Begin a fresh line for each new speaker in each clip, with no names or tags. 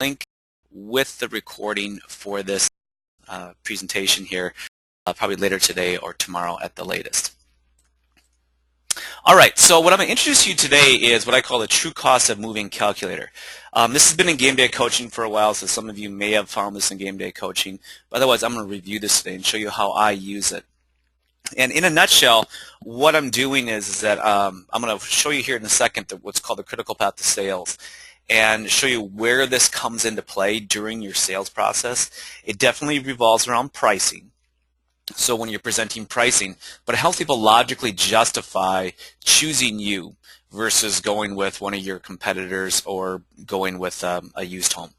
link with the recording for this presentation here, probably later today or tomorrow at the latest. All right, so what I'm going to introduce you today is what I call the true cost of moving calculator. This has been in game day coaching for a while, so some of you may have found this in game day coaching. But otherwise, I'm going to review this today and show you how I use it. And in a nutshell, what I'm doing is that I'm going to show you here in a second what's called the critical path to sales, and show you where this comes into play during your sales process. It definitely revolves around pricing. So when you're presenting pricing, but it helps people logically justify choosing you versus going with one of your competitors or going with a used home.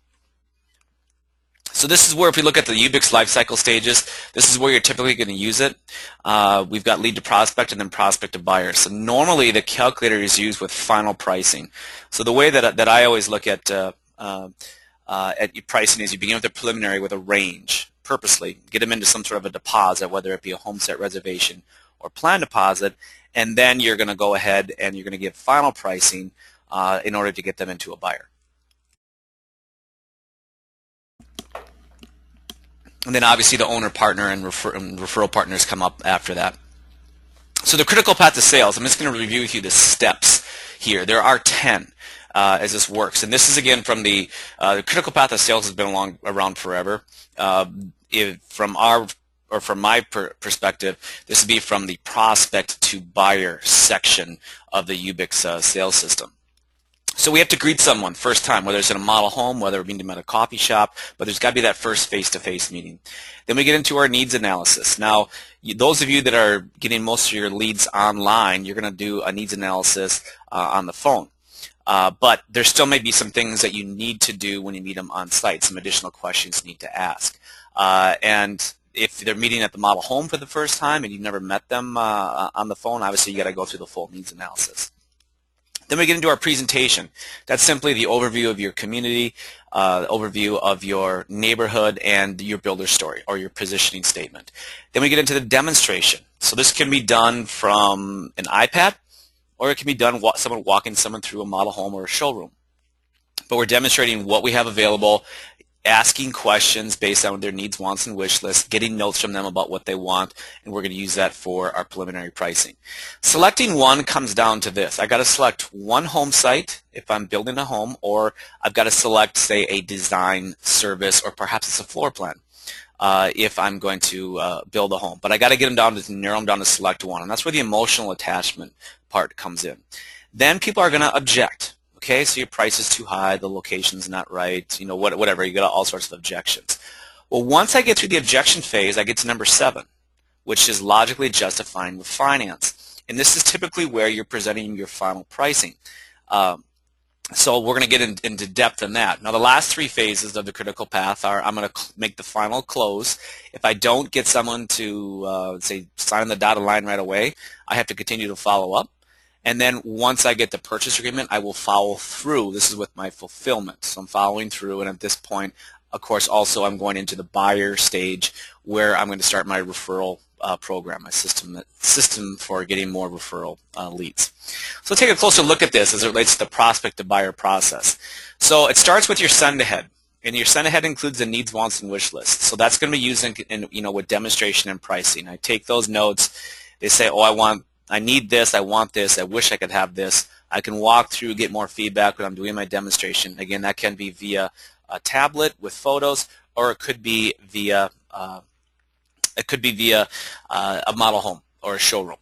So this is where, if we look at the Ubix lifecycle stages, this is where you're typically going to use it. We've got lead to prospect and then prospect to buyer. So normally the calculator is used with final pricing. So the way that I always look at pricing is you begin with a preliminary with a range, purposely. Get them into some sort of a deposit, whether it be a homestead reservation or plan deposit, and then you're going to go ahead and you're going to give final pricing in order to get them into a buyer. And then obviously the owner partner and referral partners come up after that. So the critical path to sales, I'm just going to review with you the steps here. There are 10 as this works. And this is again from the critical path to sales has been around forever. From my perspective, this would be from the prospect to buyer section of the Ubix sales system. So we have to greet someone first time, whether it's in a model home, whether we're meeting them at a coffee shop, but there's got to be that first face-to-face meeting. Then we get into our needs analysis. Now, those of you that are getting most of your leads online, you're going to do a needs analysis on the phone. But there still may be some things that you need to do when you meet them on site, some additional questions you need to ask. And if they're meeting at the model home for the first time and you've never met them on the phone, obviously you got to go through the full needs analysis. Then we get into our presentation. That's simply the overview of your community, overview of your neighborhood, and your builder story or your positioning statement. Then we get into the demonstration. So this can be done from an iPad, or it can be done walking someone through a model home or a showroom. But we're demonstrating what we have available, asking questions based on their needs, wants, and wish list, getting notes from them about what they want, and we're going to use that for our preliminary pricing. Selecting one comes down to this. I got to select one home site if I'm building a home, or I've got to select, say, a design service, or perhaps it's a floor plan if I'm going to build a home. But I got to get them down to narrow them down to select one, and that's where the emotional attachment part comes in. Then people are going to object. Okay, so your price is too high, the location's not right, you know, whatever, you got all sorts of objections. Well, once I get through the objection phase, I get to number 7, which is logically justifying with finance. And this is typically where you're presenting your final pricing. So we're going to get into depth in that. Now, the last 3 phases of the critical path are I'm going to make the final close. If I don't get someone to, say, sign the dotted line right away, I have to continue to follow up. And then once I get the purchase agreement, I will follow through. This is with my fulfillment. So I'm following through, and at this point, of course, also I'm going into the buyer stage where I'm going to start my referral program, my system for getting more referral leads. So let's take a closer look at this as it relates to the prospect to buyer process. So it starts with your send ahead. And your send ahead includes the needs, wants, and wish list. So that's going to be used in with demonstration and pricing. I take those notes. They say, oh, I need this, I want this, I wish I could have this. I can walk through, get more feedback when I'm doing my demonstration. Again, that can be via a tablet with photos, or it could be via a model home or a showroom.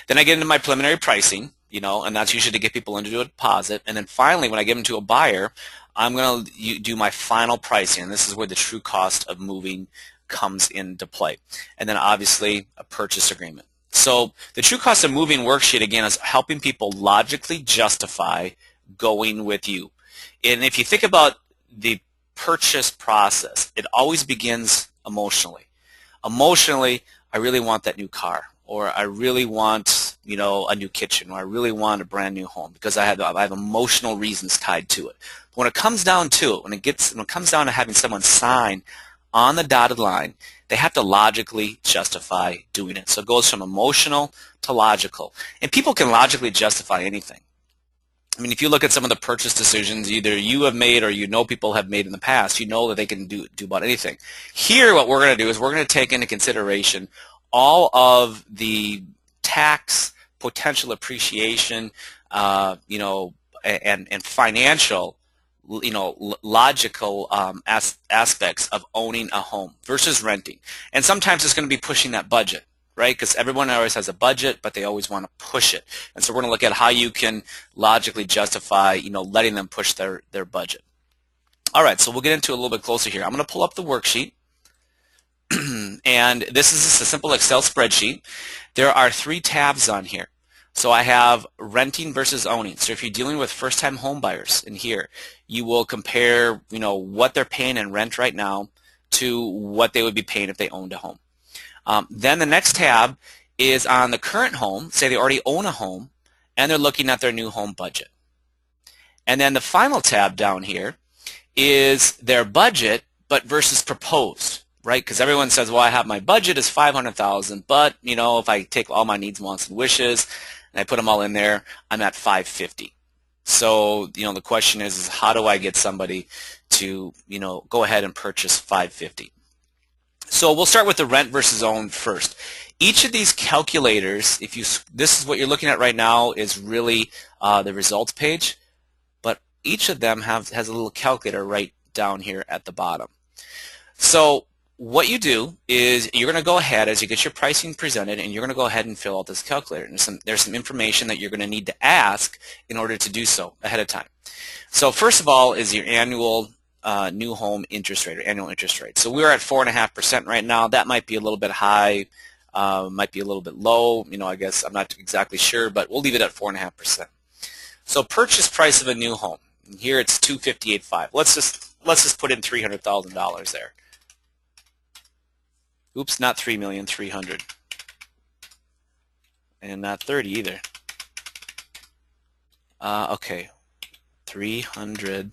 Then I get into my preliminary pricing, and that's usually to get people into a deposit. And then finally, when I get them to a buyer, I'm going to do my final pricing. And this is where the true cost of moving comes into play. And then obviously a purchase agreement. So the true cost of moving worksheet, again, is helping people logically justify going with you. And if you think about the purchase process, it always begins emotionally. Emotionally, I really want that new car, or I really want, a new kitchen, or I really want a brand new home because I have emotional reasons tied to it. But when it comes down to it, when it comes down to having someone sign on the dotted line, they have to logically justify doing it. So it goes from emotional to logical. And people can logically justify anything. I mean, if you look at some of the purchase decisions either you have made or you know people have made in the past, you know that they can do about anything. Here, what we're going to do is we're going to take into consideration all of the tax, potential appreciation, you know, and financial, you know, logical aspects of owning a home versus renting. And sometimes it's going to be pushing that budget, right? Because everyone always has a budget, but they always want to push it. And so we're going to look at how you can logically justify, you know, letting them push their budget. All right, so we'll get into it a little bit closer here. I'm going to pull up the worksheet. And this is just a simple Excel spreadsheet. There are 3 tabs on here. So I have renting versus owning. So if you're dealing with first-time home buyers in here, you will compare, you know, what they're paying in rent right now to what they would be paying if they owned a home. Then the next tab is on the current home. Say they already own a home, and they're looking at their new home budget. And then the final tab down here is their budget, but versus proposed, right? Because everyone says, well, I have my budget is $500,000, but you know, if I take all my needs, wants, and wishes, and I put them all in there, I'm at $550,000. So, you know, the question is how do I get somebody to, you know, go ahead and purchase $550,000? So we'll start with the rent versus own first. Each of these calculators, if you, this is what you're looking at right now, is really the results page, but each of them has a little calculator right down here at the bottom. So what you do is you're going to go ahead as you get your pricing presented, and you're going to go ahead and fill out this calculator. And there's some information that you're going to need to ask in order to do so ahead of time. So first of all is your annual new home interest rate or annual interest rate. So we're at 4.5% right now. That might be a little bit high, might be a little bit low. You know, I guess I'm not exactly sure, but we'll leave it at 4.5%. So purchase price of a new home. And here it's $258,500. Let's just put in $300,000 there. Oops, not $3,300,000, and not 30 either. Okay, 300.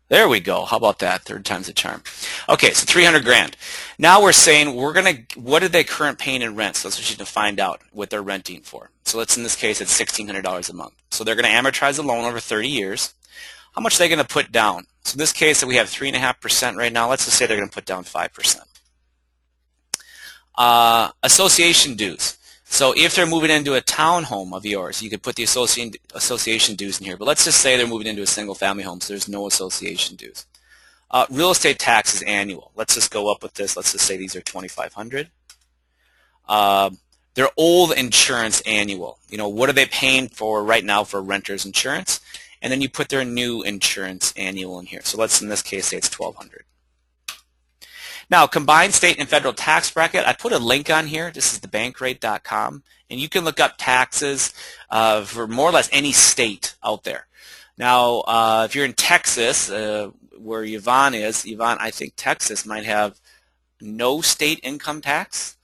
There we go. How about that? Third time's a charm. Okay, so 300 grand. Now we're saying what are they current paying in rent? So that's what you need to find out what they're renting for. So let's, in this case, it's $1,600 a month. So they're going to amortize the loan over 30 years. How much are they going to put down? So in this case, we have 3.5% right now. Let's just say they're going to put down 5%. Association dues. So if they're moving into a townhome of yours, you could put the association dues in here. But let's just say they're moving into a single-family home, so there's no association dues. Real estate taxes annual. Let's just go up with this. Let's just say these are $2,500. Their old insurance annual. You know, what are they paying for right now for renter's insurance? And then you put their new insurance annual in here. So let's, in this case, say it's $1,200. Now, combined state and federal tax bracket, I put a link on here. This is thebankrate.com, and you can look up taxes for more or less any state out there. Now, if you're in Texas, where Yvonne is, Yvonne, I think Texas might have no state income tax,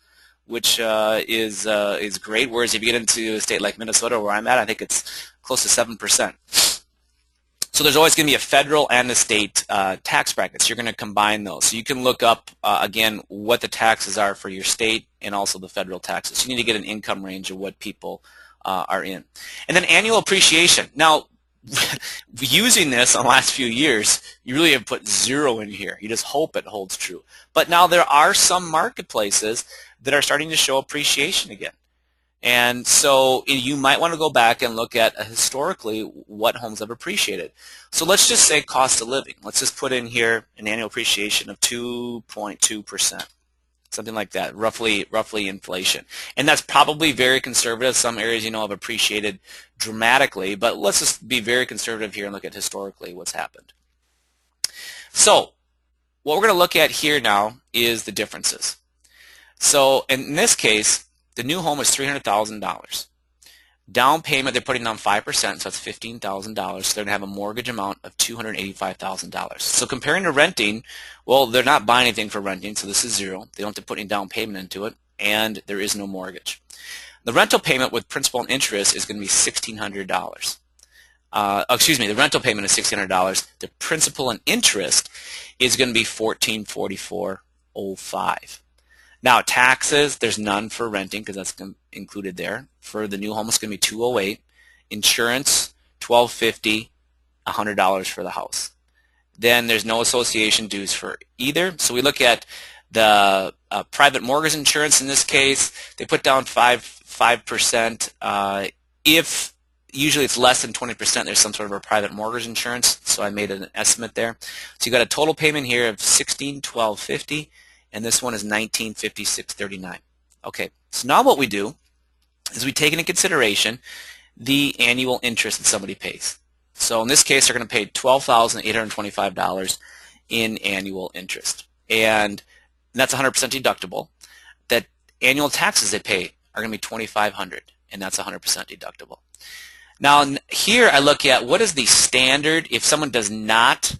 which is great. Whereas if you get into a state like Minnesota, where I'm at, I think it's close to 7%. So there's always going to be a federal and a state tax brackets. You're going to combine those. So you can look up, again, what the taxes are for your state and also the federal taxes. You need to get an income range of what people are in. And then annual appreciation. Now, using this in the last few years, you really have put 0 in here. You just hope it holds true. But now there are some marketplaces that are starting to show appreciation again. And so you might want to go back and look at historically what homes have appreciated. So let's just say cost of living. Let's just put in here an annual appreciation of 2.2%, something like that, roughly inflation. And that's probably very conservative. Some areas, you know, have appreciated dramatically, but let's just be very conservative here and look at historically what's happened. So what we're going to look at here now is the differences. So in this case, the new home is $300,000. Down payment, they're putting down 5%, so that's $15,000. So they're going to have a mortgage amount of $285,000. So comparing to renting, well, they're not buying anything for renting, so this is 0. They don't have to put any down payment into it, and there is no mortgage. The rental payment with principal and interest is going to be $1,600. Excuse me, the rental payment is $1,600. The principal and interest is going to be $1,444.05. Now, taxes, there's none for renting because that's included there. For the new home, it's going to be $208. insurance, $1,250, $100 for the house. Then there's no association dues for either. So we look at the private mortgage insurance in this case. They put down 5%. If usually it's less than 20%, there's some sort of a private mortgage insurance. So I made an estimate there. So you got a total payment here of $16,1250, and this one is $1956.39. Okay, so now what we do is we take into consideration the annual interest that somebody pays. So in this case, they're going to pay $12,825 in annual interest, and that's 100% deductible. That annual taxes they pay are going to be $2,500, and that's 100% deductible. Now here I look at what is the standard if someone does not,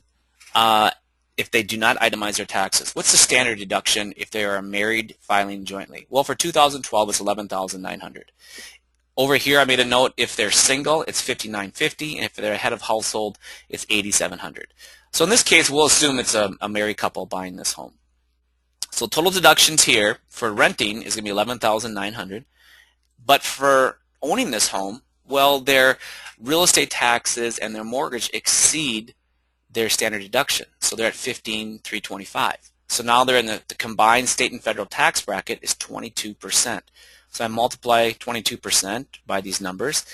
if they do not itemize their taxes. What's the standard deduction if they are married filing jointly? Well, for 2012, it's $11,900. Over here, I made a note, if they're single, it's $5,950, and if they're a head of household, it's $8,700. So in this case, we'll assume it's a married couple buying this home. So total deductions here for renting is going to be $11,900, but for owning this home, well, their real estate taxes and their mortgage exceed their standard deduction, so they're at $15,325. So now they're in the combined state and federal tax bracket is 22%. So I multiply 22% by these numbers,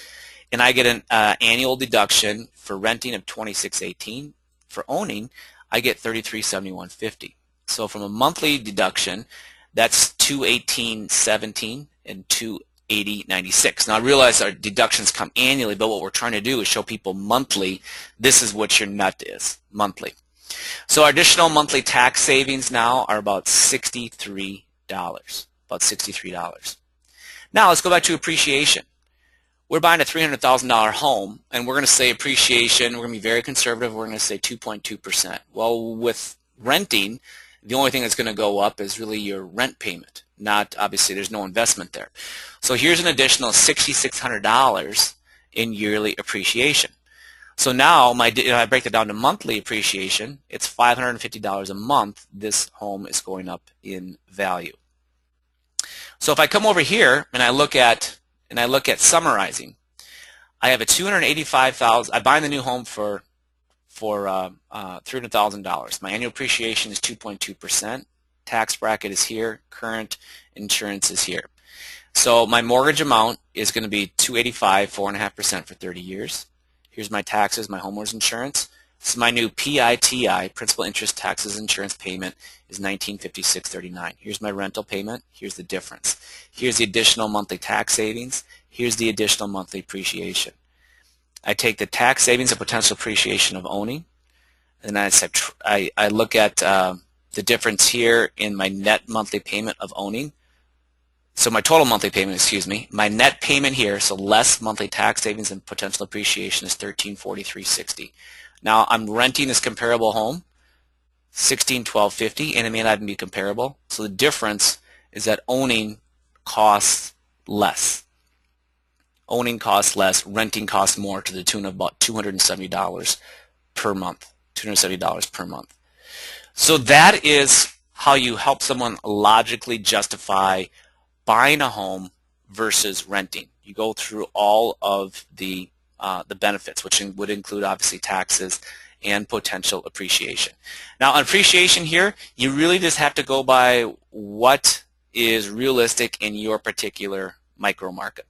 and I get an annual deduction for renting of $26.18. For owning, I get $3371.50. So from a monthly deduction, that's $218.17 and $280.96. Now I realize our deductions come annually, but what we're trying to do is show people monthly. This is what your nut is monthly. So our additional monthly tax savings now are about $63. About $63. Now let's go back to appreciation. We're buying a $300,000 home, and we're going to say appreciation, we're going to be very conservative, we're going to say 2.2%. Well, with renting, the only thing that's going to go up is really your rent payment. Not, obviously, there's no investment there. So here's an additional $6,600 in yearly appreciation. So now if I break that down to monthly appreciation, it's $550 a month. This home is going up in value. So if I come over here and I look at summarizing, I have a $285,000. I buy the new home for $300,000. My annual appreciation is 2.2%. Tax bracket is here. Current insurance is here. So my mortgage amount is going to be $285, 4.5% for 30 years. Here's my taxes, my homeowner's insurance. So my new PITI, principal interest taxes insurance payment, is $1956.39. Here's my rental payment. Here's the difference. Here's the additional monthly tax savings. Here's the additional monthly appreciation. I take the tax savings and potential appreciation of owning, and then I look at the difference here in my net monthly payment of owning. So my total monthly payment, my net payment here, so less monthly tax savings and potential appreciation, is $1,343.60. Now I'm renting this comparable home, $16,1250, and it may not even be comparable. So the difference is that owning costs less. Owning costs less, renting costs more, to the tune of about $270 per month. $270 per month. So that is how you help someone logically justify buying a home versus renting. You go through all of the benefits, which would include obviously taxes and potential appreciation. Now on appreciation here, you really just have to go by what is realistic in your particular micro market.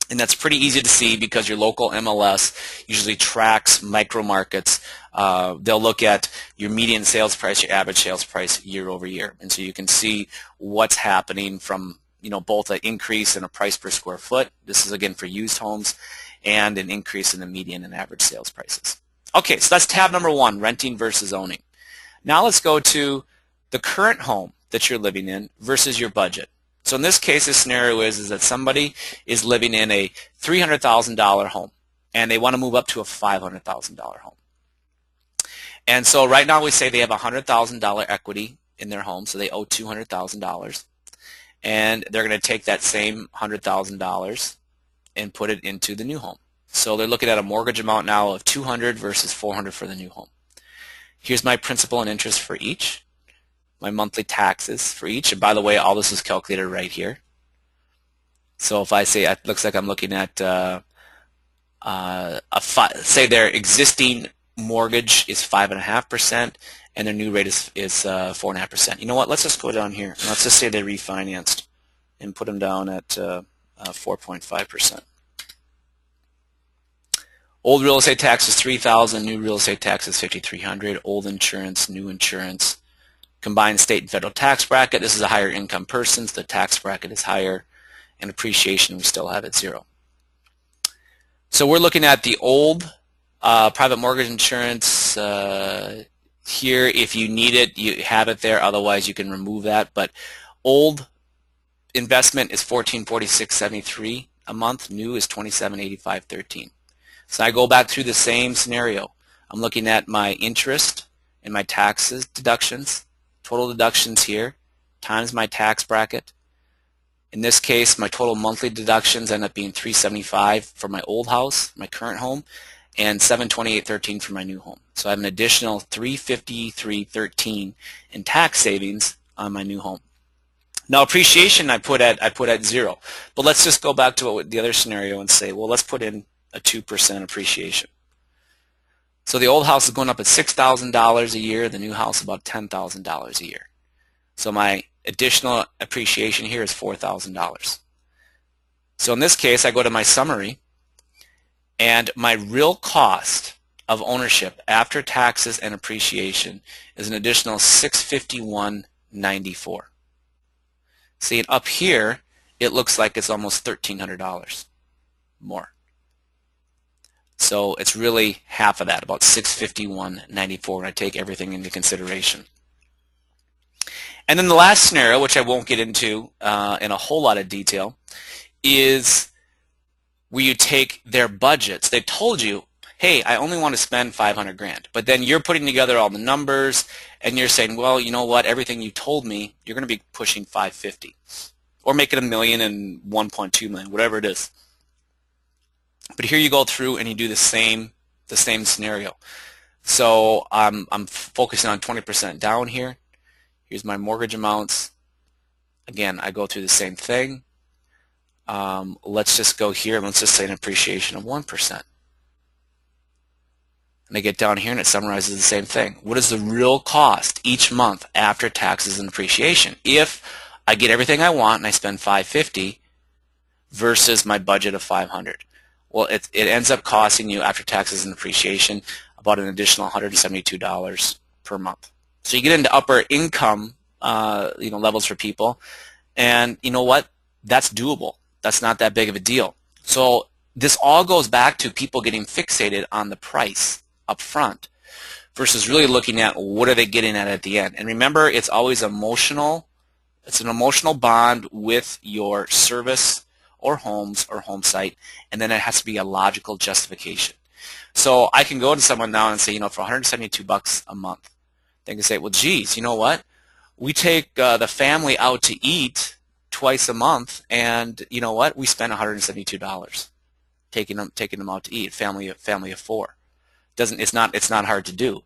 And that's pretty easy to see because your local MLS usually tracks micro markets. They'll look at your median sales price, your average sales price year over year. And so you can see what's happening from both an increase in a price per square foot. This is again for used homes, and an increase in the median and average sales prices. Okay, so that's tab number one, renting versus owning. Now let's go to the current home that you're living in versus your budget. So in this case, the scenario is that somebody is living in a $300,000 home, and they want to move up to a $500,000 home. And so right now we say they have $100,000 equity in their home, so they owe $200,000. And they're going to take that same $100,000 and put it into the new home. So they're looking at a mortgage amount now of $200 versus $400 for the new home. Here's my principal and interest for each, my monthly taxes for each, and by the way, all this is calculated right here. So if I say, it looks like I'm looking at say their existing mortgage is 5.5% and their new rate is 4.5%. You know what? Let's just go down here. Let's just say they refinanced and put them down at 4.5%. Old real estate tax is $3,000. New real estate tax is $5,300. Old insurance, new insurance. Combined state and federal tax bracket. This is a higher income person, so the tax bracket is higher. And appreciation, we still have it 0. So we're looking at the old private mortgage insurance here. If you need it, you have it there. Otherwise, you can remove that. But old investment is $1,446.73 a month. New is $27.85.13. So I go back through the same scenario. I'm looking at my interest and my taxes deductions, total deductions here, times my tax bracket. In this case, my total monthly deductions end up being $375 for my old house, my current home, and $728.13 for my new home. So I have an additional $353.13 in tax savings on my new home. Now appreciation I put at 0. But let's just go back to the other scenario and say, well, let's put in a 2% appreciation. So the old house is going up at $6,000 a year, the new house about $10,000 a year. So my additional appreciation here is $4,000. So in this case, I go to my summary, and my real cost of ownership after taxes and appreciation is an additional $651.94. See, and up here, it looks like it's almost $1,300 more. So it's really half of that, about $651.94 when I take everything into consideration. And then the last scenario, which I won't get into in a whole lot of detail, is where you take their budgets. They told you, hey, I only want to spend 500 grand. But then you're putting together all the numbers and you're saying, well, you know what, everything you told me, you're going to be pushing 550 or make it $1 million and 1.2 million, whatever it is. But here you go through and you do the same scenario. So I'm focusing on 20% down here. Here's my mortgage amounts. Again, I go through the same thing. Let's just go here. Let's just say an appreciation of 1%. And I get down here and it summarizes the same thing. What is the real cost each month after taxes and appreciation? If I get everything I want and I spend $550 versus my budget of $500. Well, it ends up costing you after taxes and appreciation about an additional $172 per month. So you get into upper income levels for people, and you know what? That's doable. That's not that big of a deal. So this all goes back to people getting fixated on the price up front versus really looking at what are they getting at the end. And remember, it's always emotional. It's an emotional bond with your service or homes or home site, and then it has to be a logical justification. So I can go to someone now and say, you know, for $172 a month, they can say, well, geez, you know what? We take the family out to eat twice a month, and you know what? We spend $172 taking them out to eat. Family of 4. It's not hard to do.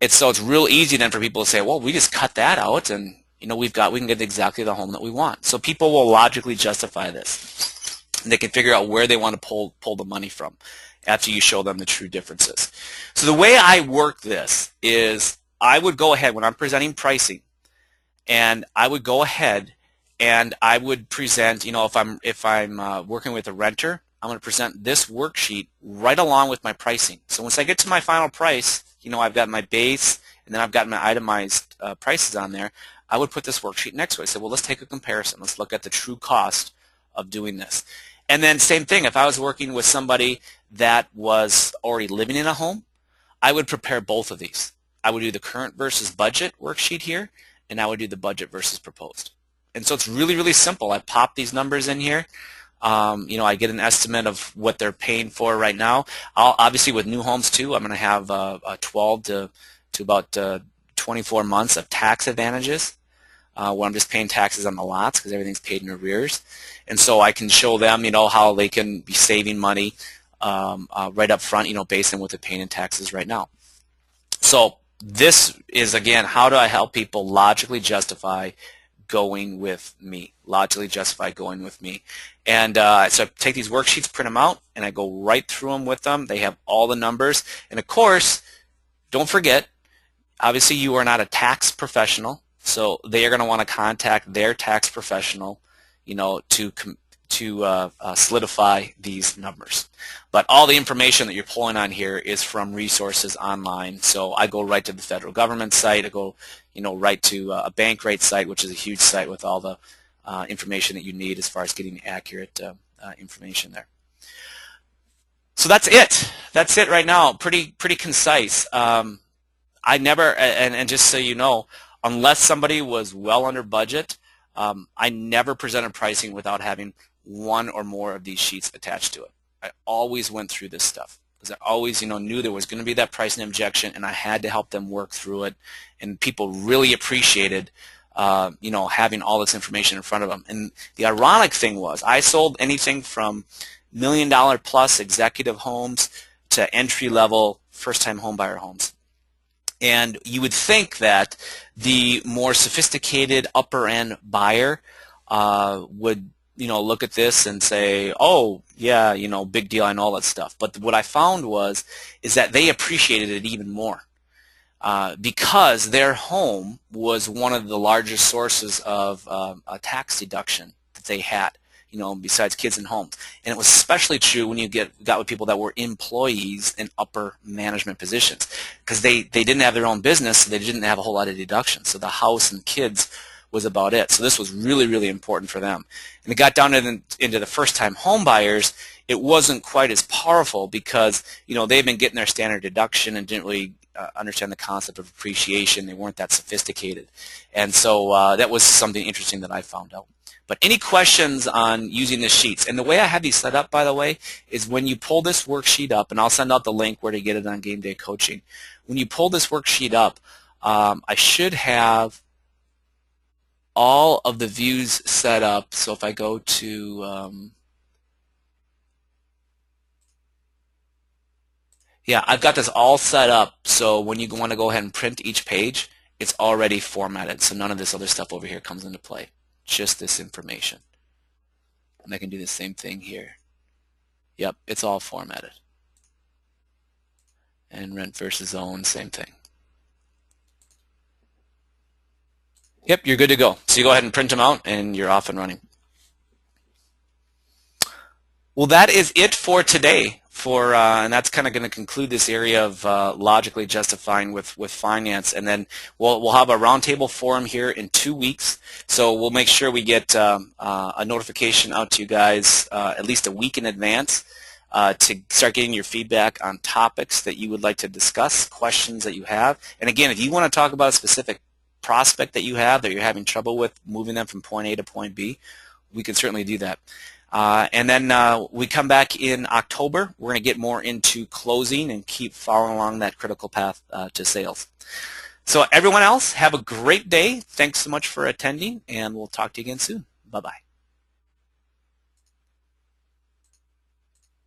So it's real easy then for people to say, well, we just cut that out, and you know we can get exactly the home that we want. So people will logically justify this. And they can figure out where they want to pull the money from after you show them the true differences. So the way I work this is I would go ahead when I'm presenting pricing, and I would go ahead and I would present, you know, if I'm working with a renter, I'm going to present this worksheet right along with my pricing. So once I get to my final price, you know, I've got my base and then I've got my itemized prices on there. I would put this worksheet next to it. I say, well, let's take a comparison. Let's look at the true cost of doing this. And then same thing, if I was working with somebody that was already living in a home, I would prepare both of these. I would do the current versus budget worksheet here, and I would do the budget versus proposed. And so it's really, really simple. I pop these numbers in here. You know, I get an estimate of what they're paying for right now. Obviously, with new homes too, I'm going to have 12 to about 24 months of tax advantages where I'm just paying taxes on the lots because everything's paid in arrears. And so I can show them, you know, how they can be saving money right up front, you know, based on what they're paying in taxes right now. So this is, again, how do I help people logically justify going with me. Logically justify going with me. And so I take these worksheets, print them out, and I go right through them with them. They have all the numbers. And of course, don't forget, obviously you are not a tax professional, so they are going to want to contact their tax professional, to solidify these numbers. But all the information that you're pulling on here is from resources online. So I go right to the federal government site. I go, right to a Bankrate site, which is a huge site with all the information that you need as far as getting accurate information there. So that's it. That's it right now. Pretty concise. I never, and just so you know, unless somebody was well under budget, I never presented pricing without having one or more of these sheets attached to it. I always went through this stuff because I always, knew there was going to be that pricing objection, and I had to help them work through it. And people really appreciated, having all this information in front of them. And the ironic thing was, I sold anything from $1 million plus executive homes to entry-level first-time homebuyer homes. And you would think that the more sophisticated upper-end buyer would, look at this and say, oh, yeah, big deal, I know all that stuff. But what I found is that they appreciated it even more because their home was one of the largest sources of a tax deduction that they had, besides kids and homes. And it was especially true when you got with people that were employees in upper management positions because they didn't have their own business, so they didn't have a whole lot of deductions. So the house and kids was about it. So this was really, really important for them. And it got down into the first-time home buyers. It wasn't quite as powerful because, they've been getting their standard deduction and didn't really understand the concept of appreciation. They weren't that sophisticated. And so that was something interesting that I found out. But any questions on using the sheets? And the way I have these set up, by the way, is when you pull this worksheet up, and I'll send out the link where to get it on Game Day Coaching. When you pull this worksheet up, I should have all of the views set up. So if I go to, yeah, I've got this all set up. So when you want to go ahead and print each page, it's already formatted. So none of this other stuff over here comes into play. Just this information. And I can do the same thing here. Yep, it's all formatted. And rent versus own, same thing. Yep, you're good to go. So you go ahead and print them out and you're off and running. Well, that is it for today. And that's kind of going to conclude this area of logically justifying with finance. And then we'll have a roundtable forum here in 2 weeks. So we'll make sure we get a notification out to you guys at least a week in advance to start getting your feedback on topics that you would like to discuss, questions that you have. And again, if you want to talk about a specific prospect that you have that you're having trouble with moving them from point A to point B, we can certainly do that. And then we come back in October. We're going to get more into closing and keep following along that critical path to sales. So everyone else, have a great day. Thanks so much for attending, and we'll talk to you again soon. Bye-bye.